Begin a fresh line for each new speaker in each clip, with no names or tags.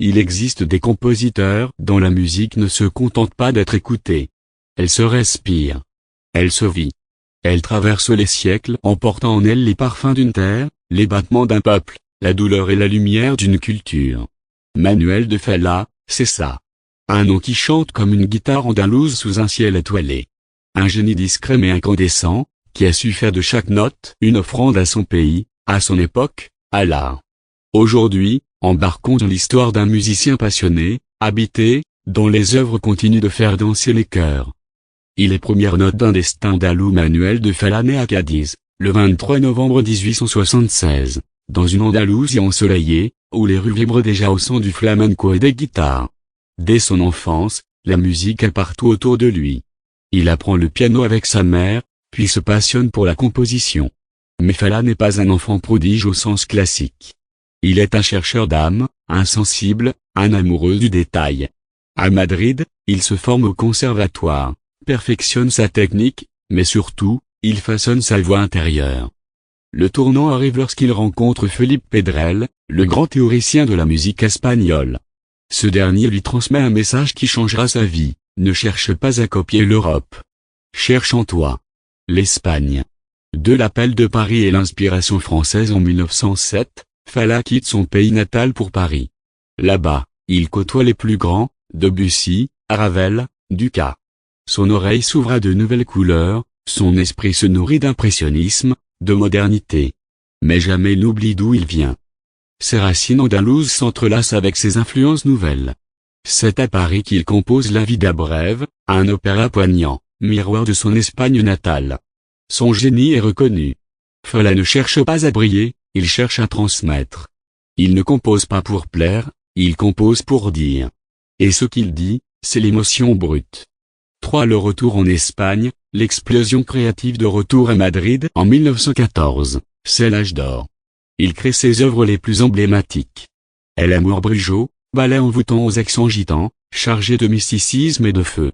il existe des compositeurs dont la musique ne se contente pas d'être écoutée. Elle se respire. Elle se vit. Elle traverse les siècles en portant en elle les parfums d'une terre, les battements d'un peuple, la douleur et la lumière d'une culture. Manuel de Falla, c'est ça. Un nom qui chante comme une guitare andalouse sous un ciel étoilé. Un génie discret mais incandescent, qui a su faire de chaque note une offrande à son pays, à son époque, à l'art. Aujourd'hui, embarquons dans l'histoire d'un musicien passionné, habité, dont les œuvres continuent de faire danser les cœurs. Il est première note d'un destin andalou. Manuel de Falla naît à Cadiz, le 23 novembre 1876, dans une Andalousie ensoleillée, où les rues vibrent déjà au son du flamenco et des guitares. Dès son enfance, la musique est partout autour de lui. Il apprend le piano avec sa mère, puis se passionne pour la composition. Mais Falla n'est pas un enfant prodige au sens classique. Il est un chercheur d'âme, un sensible, un amoureux du détail. À Madrid, il se forme au conservatoire, perfectionne sa technique, mais surtout, il façonne sa voix intérieure. Le tournant arrive lorsqu'il rencontre Felipe Pedrell, le grand théoricien de la musique espagnole. Ce dernier lui transmet un message qui changera sa vie: ne cherche pas à copier l'Europe. Cherche en toi l'Espagne. De l'appel de Paris et l'inspiration française en 1907, Falla quitte son pays natal pour Paris. Là-bas, il côtoie les plus grands, Debussy, Ravel, Dukas. Son oreille s'ouvre à de nouvelles couleurs, son esprit se nourrit d'impressionnisme, de modernité. Mais jamais il n'oublie d'où il vient. Ses racines andalouses s'entrelacent avec ses influences nouvelles. C'est à Paris qu'il compose La Vida Breve, un opéra poignant, miroir de son Espagne natale. Son génie est reconnu. Falla ne cherche pas à briller, il cherche à transmettre. Il ne compose pas pour plaire, il compose pour dire. Et ce qu'il dit, c'est l'émotion brute. 3. Le retour en Espagne, l'explosion créative de retour à Madrid en 1914, c'est l'âge d'or. Il crée ses œuvres les plus emblématiques. El Amor Brujo, ballet envoûtant aux accents gitans, chargé de mysticisme et de feu.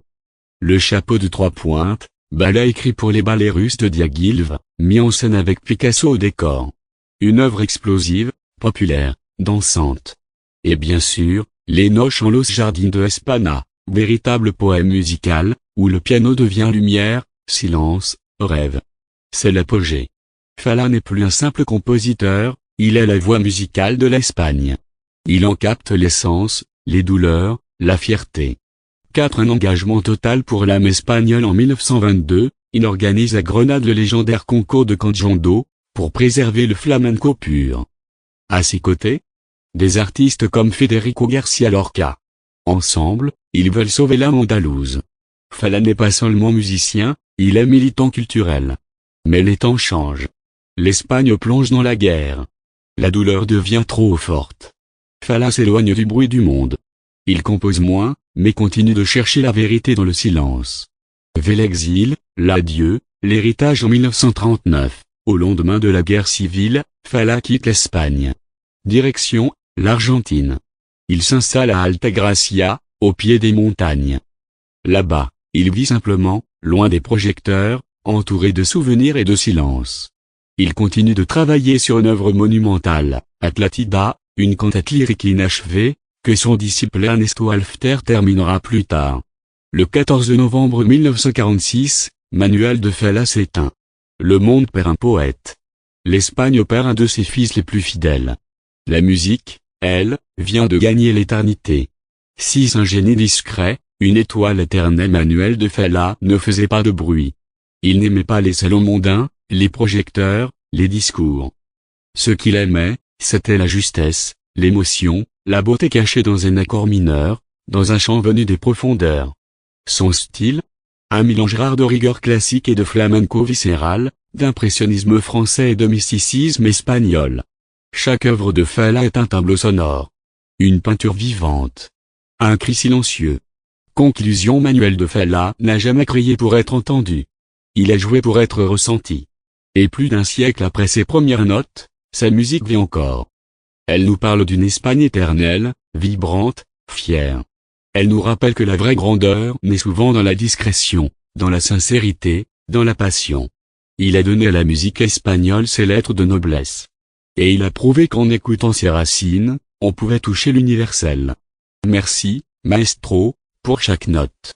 Le chapeau de 3 pointes, ballet écrit pour les ballets russes de Diaghilev, mis en scène avec Picasso au décor. Une œuvre explosive, populaire, dansante. Et bien sûr, Les Noches en los Jardins de España, véritable poème musical, où le piano devient lumière, silence, rêve. C'est l'apogée. Falla n'est plus un simple compositeur, il est la voix musicale de l'Espagne. Il en capte l'essence, les douleurs, la fierté. 4. Un engagement total pour l'âme espagnole. En 1922, il organise à Grenade le légendaire concours de Canjondo, pour préserver le flamenco pur. À ses côtés, des artistes comme Federico García Lorca. Ensemble, ils veulent sauver l'âme andalouse. Falla n'est pas seulement musicien, il est militant culturel. Mais les temps changent. L'Espagne plonge dans la guerre. La douleur devient trop forte. Falla s'éloigne du bruit du monde. Il compose moins, mais continue de chercher la vérité dans le silence. Vers l'exil, l'adieu, l'héritage. En 1939, au lendemain de la guerre civile, Falla quitte l'Espagne. Direction, l'Argentine. Il s'installe à Altagracia, au pied des montagnes. Là-bas, il vit simplement, loin des projecteurs, entouré de souvenirs et de silence. Il continue de travailler sur une œuvre monumentale, Atlatida, une cantate lyrique inachevée, que son disciple Ernesto Halffter terminera plus tard. Le 14 novembre 1946, Manuel de Falla s'éteint. Le monde perd un poète. L'Espagne perd un de ses fils les plus fidèles. La musique, elle, vient de gagner l'éternité. Si un génie discret, une étoile éternelle, Manuel de Falla ne faisait pas de bruit. Il n'aimait pas les salons mondains, les projecteurs, les discours. Ce qu'il aimait, c'était la justesse, l'émotion, la beauté cachée dans un accord mineur, dans un chant venu des profondeurs. Son style? Un mélange rare de rigueur classique et de flamenco viscéral, d'impressionnisme français et de mysticisme espagnol. Chaque œuvre de Falla est un tableau sonore. Une peinture vivante. Un cri silencieux. Conclusion: Manuel de Falla n'a jamais crié pour être entendu. Il a joué pour être ressenti. Et plus d'un siècle après ses premières notes, sa musique vit encore. Elle nous parle d'une Espagne éternelle, vibrante, fière. Elle nous rappelle que la vraie grandeur naît souvent dans la discrétion, dans la sincérité, dans la passion. Il a donné à la musique espagnole ses lettres de noblesse. Et il a prouvé qu'en écoutant ses racines, On pouvait toucher l'universel. Merci, maestro, pour chaque note.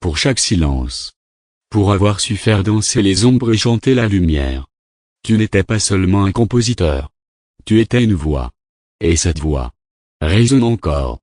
Pour chaque silence. Pour avoir su faire danser les ombres et chanter la lumière. Tu n'étais pas seulement un compositeur. Tu étais une voix. Et cette voix résonne encore.